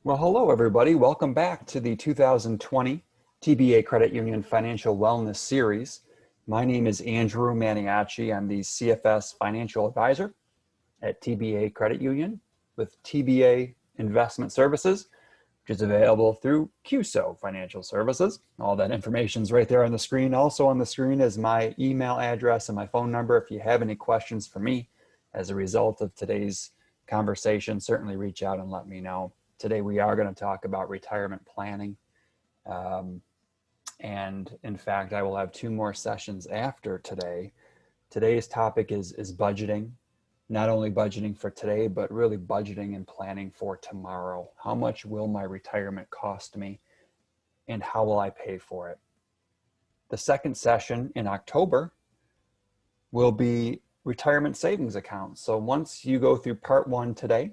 Well, hello, everybody. Welcome back to the 2020 TBA Credit Union Financial Wellness Series. My name is Andrew Maniaci. I'm the CFS Financial Advisor at TBA Credit Union with TBA Investment Services, which is available through QSO Financial Services. All that information is right there on the screen. Also on the screen is my email address and my phone number. If you have any questions for me as a result of today's conversation, certainly reach out and let me know. Today we are going to talk about retirement planning. And in fact, I will have two more sessions after today. Today's topic is budgeting, not only budgeting for today, but really budgeting and planning for tomorrow. How much will my retirement cost me and how will I pay for it? The second session in October will be retirement savings accounts. So once you go through part one today,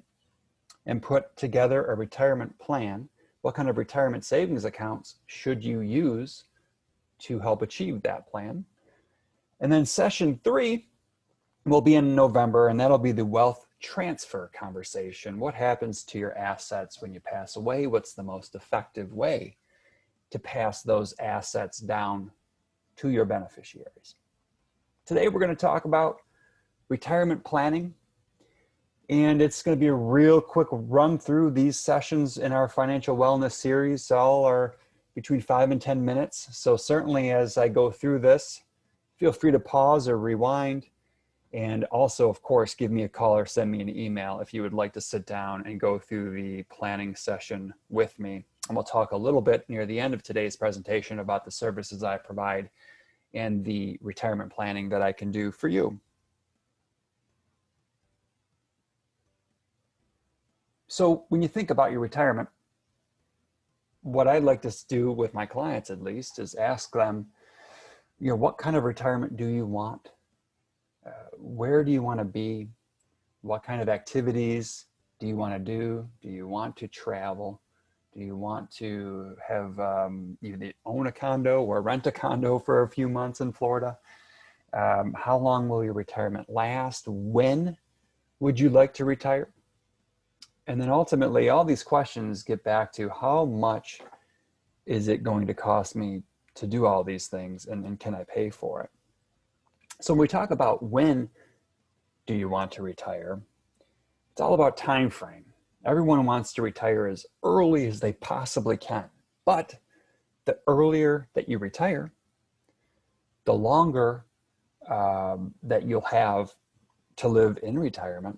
and put together a retirement plan, what kind of retirement savings accounts should you use to help achieve that plan? And then session three will be in November, and that'll be the wealth transfer conversation. What happens to your assets when you pass away? What's the most effective way to pass those assets down to your beneficiaries? Today, we're going to talk about retirement planning. And it's going to be a real quick run through these sessions in our financial wellness series. All are between 5 and 10 minutes. So certainly as I go through this, feel free to pause or rewind. And also, of course, give me a call or send me an email if you would like to sit down and go through the planning session with me. And we'll talk a little bit near the end of today's presentation about the services I provide and the retirement planning that I can do for you. So when you think about your retirement, what I'd like to do with my clients at least is ask them, what kind of retirement do you want? Where do you want to be? What kind of activities do you want to do? Do you want to travel? Do you want to have either own a condo or rent a condo for a few months in Florida? How long will your retirement last? When would you like to retire? And then ultimately, all these questions get back to how much is it going to cost me to do all these things, and can I pay for it? So when we talk about when do you want to retire, it's all about time frame. Everyone wants to retire as early as they possibly can. But the earlier that you retire, the longer that you'll have to live in retirement.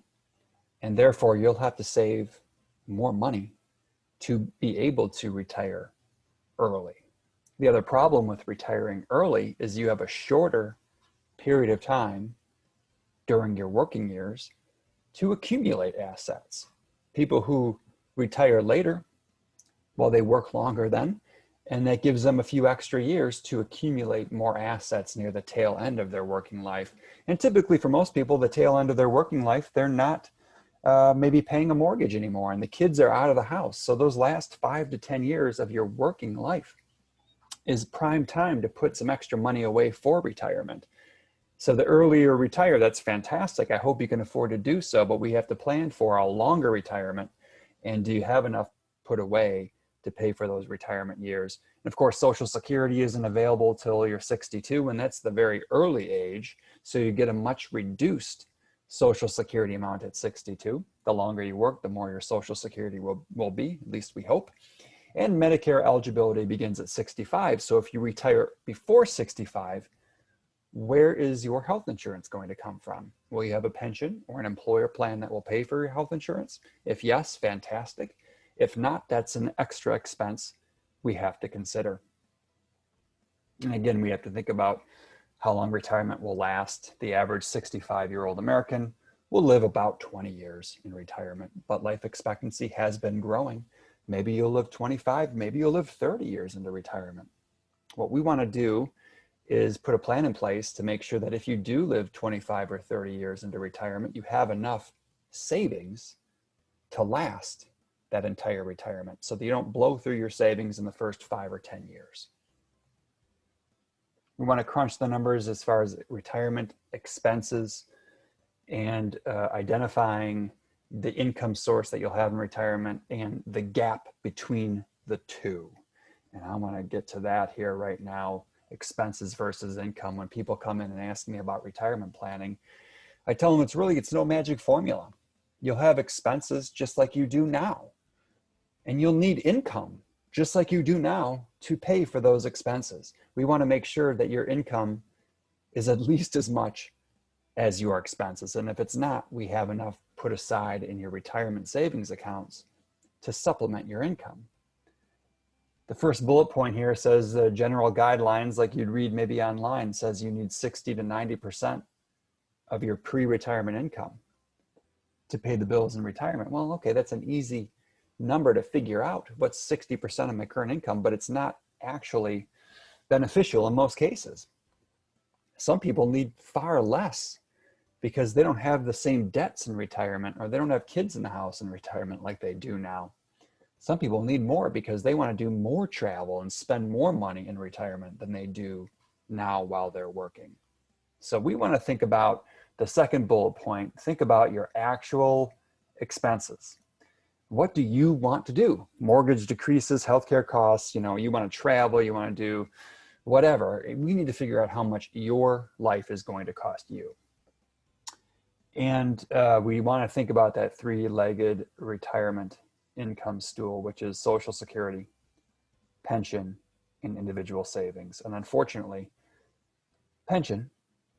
And therefore, you'll have to save more money to be able to retire early. The other problem with retiring early is you have a shorter period of time during your working years to accumulate assets. People who retire later, well, they work longer then, and that gives them a few extra years to accumulate more assets near the tail end of their working life. And typically for most people, the tail end of their working life, they're not maybe paying a mortgage anymore, and the kids are out of the house. So those last 5 to 10 years of your working life is prime time to put some extra money away for retirement. So the earlier you retire, that's fantastic. I hope you can afford to do so, but we have to plan for a longer retirement. And do you have enough put away to pay for those retirement years? And of course, Social Security isn't available till you're 62, and that's the very early age. So you get a much reduced Social Security amount at 62. The longer you work, the more your Social Security will be, at least we hope. And Medicare eligibility begins at 65. So if you retire before 65, where is your health insurance going to come from? Will you have a pension or an employer plan that will pay for your health insurance? If yes, fantastic. If not, that's an extra expense we have to consider. And again, we have to think about how long retirement will last. The average 65-year-old American will live about 20 years in retirement, but life expectancy has been growing. Maybe you'll live 25, maybe you'll live 30 years into retirement. What we want to do is put a plan in place to make sure that if you do live 25 or 30 years into retirement, you have enough savings to last that entire retirement so that you don't blow through your savings in the first 5 or 10 years. We want to crunch the numbers as far as retirement expenses and identifying the income source that you'll have in retirement and the gap between the two. And I want to get to that here right now, expenses versus income. When people come in and ask me about retirement planning, I tell them it's no magic formula. You'll have expenses just like you do now. And you'll need income just like you do now to pay for those expenses. We want to make sure that your income is at least as much as your expenses. And if it's not, we have enough put aside in your retirement savings accounts to supplement your income. The first bullet point here says the general guidelines, like you'd read maybe online, says you need 60 to 90% of your pre-retirement income to pay the bills in retirement. Well, okay, that's an easy number to figure out. What's 60% of my current income? But it's not actually beneficial in most cases. Some people need far less because they don't have the same debts in retirement, or they don't have kids in the house in retirement like they do now. Some people need more because they want to do more travel and spend more money in retirement than they do now while they're working. So we want to think about the second bullet point. Think about your actual expenses. What do you want to do? Mortgage decreases, healthcare costs, you want to travel, you want to do whatever. We need to figure out how much your life is going to cost you. And we want to think about that three-legged retirement income stool, which is Social Security, pension, and individual savings. And unfortunately, pension,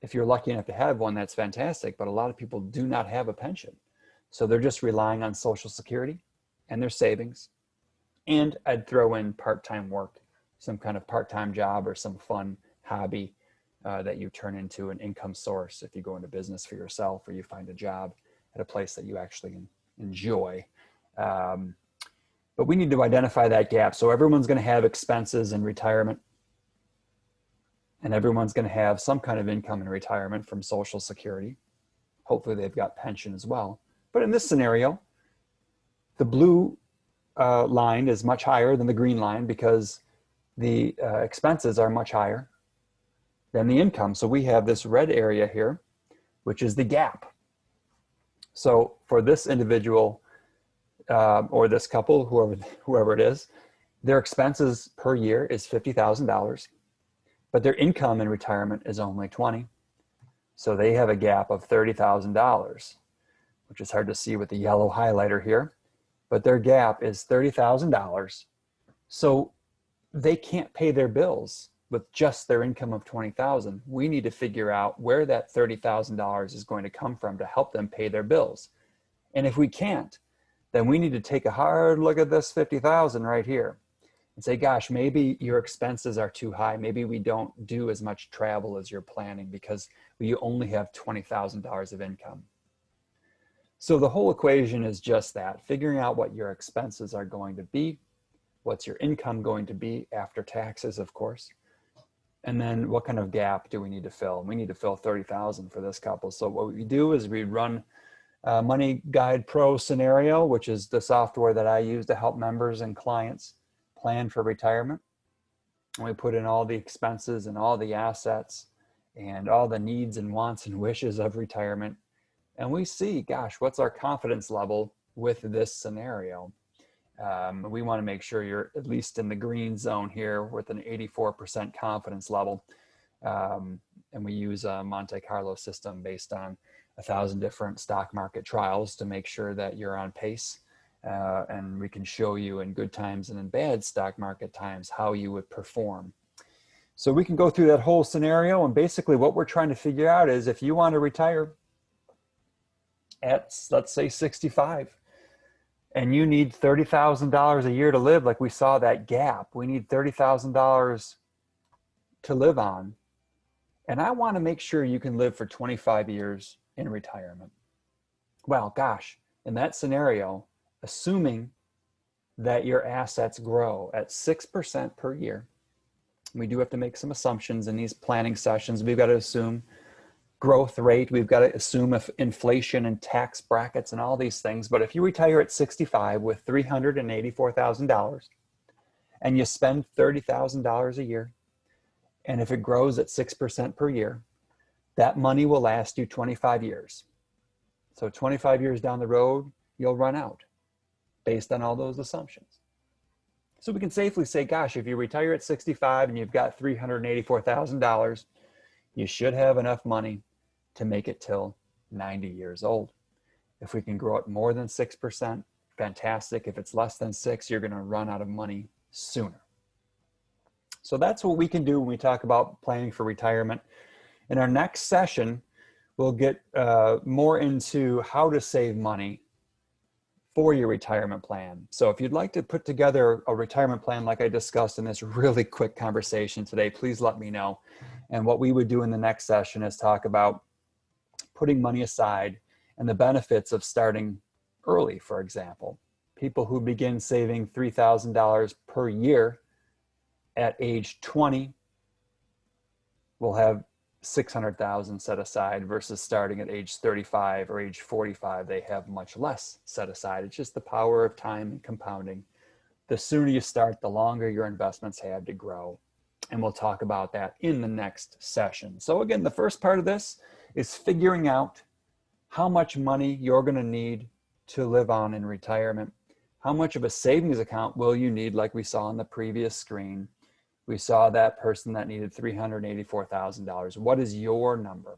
if you're lucky enough to have one, that's fantastic, but a lot of people do not have a pension. So they're just relying on Social Security and their savings. And I'd throw in part-time work, some kind of part-time job or some fun hobby that you turn into an income source if you go into business for yourself or you find a job at a place that you actually enjoy. But we need to identify that gap. So everyone's going to have expenses in retirement, and everyone's going to have some kind of income in retirement from Social Security. Hopefully they've got pension as well. But in this scenario, the blue line is much higher than the green line because the expenses are much higher than the income. So we have this red area here, which is the gap. So for this individual or this couple, whoever it is, their expenses per year is $50,000, but their income in retirement is only $20,000. So they have a gap of $30,000, which is hard to see with the yellow highlighter here, but their gap is $30,000. So they can't pay their bills with just their income of $20,000. We need to figure out where that $30,000 is going to come from to help them pay their bills. And if we can't, then we need to take a hard look at this $50,000 right here and say, gosh, maybe your expenses are too high. Maybe we don't do as much travel as you're planning because you only have $20,000 of income. So the whole equation is just that, figuring out what your expenses are going to be, what's your income going to be after taxes, of course, and then what kind of gap do we need to fill? We need to fill $30,000 for this couple. So what we do is we run Money Guide Pro Scenario, which is the software that I use to help members and clients plan for retirement. And we put in all the expenses and all the assets and all the needs and wants and wishes of retirement. And we see, gosh, what's our confidence level with this scenario? We want to make sure you're at least in the green zone here with an 84% confidence level. And we use a Monte Carlo system based on 1,000 different stock market trials to make sure that you're on pace. And we can show you in good times and in bad stock market times how you would perform. So we can go through that whole scenario, and basically what we're trying to figure out is if you want to retire at, let's say, 65, and you need $30,000 a year to live, like we saw that gap, we need $30,000 to live on. And I want to make sure you can live for 25 years in retirement. Well, gosh, in that scenario, assuming that your assets grow at 6% per year, we do have to make some assumptions in these planning sessions. We've got to assume growth rate. We've got to assume if inflation and tax brackets and all these things. But if you retire at 65 with $384,000 and you spend $30,000 a year, and if it grows at 6% per year, that money will last you 25 years. So 25 years down the road, you'll run out based on all those assumptions. So we can safely say, gosh, if you retire at 65 and you've got $384,000, you should have enough money to make it till 90 years old. If we can grow it more than 6%, fantastic. If it's less than 6, you're going to run out of money sooner. So that's what we can do when we talk about planning for retirement. In our next session, we'll get more into how to save money for your retirement plan. So if you'd like to put together a retirement plan like I discussed in this really quick conversation today, please let me know. And what we would do in the next session is talk about putting money aside and the benefits of starting early, for example. People who begin saving $3,000 per year at age 20 will have $600,000 set aside versus starting at age 35 or age 45, they have much less set aside. It's just the power of time and compounding. The sooner you start, the longer your investments have to grow. And we'll talk about that in the next session. So again, the first part of this is figuring out how much money you're going to need to live on in retirement. How much of a savings account will you need, like we saw on the previous screen? We saw that person that needed $384,000. What is your number?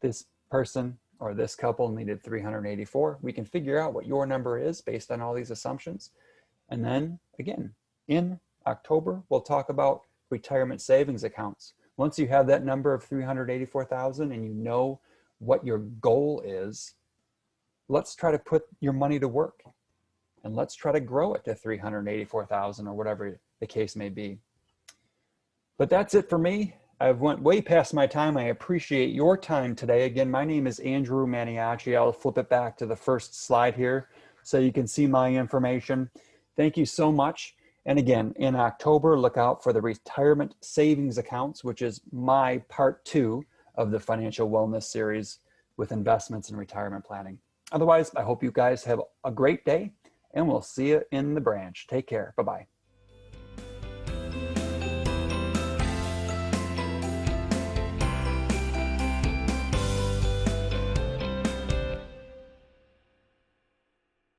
This person or this couple needed 384. We can figure out what your number is based on all these assumptions. And then again, in October, we'll talk about retirement savings accounts. Once you have that number of 384,000 and you know what your goal is, let's try to put your money to work. And let's try to grow it to 384,000 or whatever the case may be. But that's it for me. I've went way past my time. I appreciate your time today. Again, my name is Andrew Maniaci. I'll flip it back to the first slide here so you can see my information. Thank you so much. And again, in October, look out for the retirement savings accounts, which is my part 2 of the financial wellness series with investments and retirement planning. Otherwise, I hope you guys have a great day, and we'll see you in the branch. Take care. Bye-bye.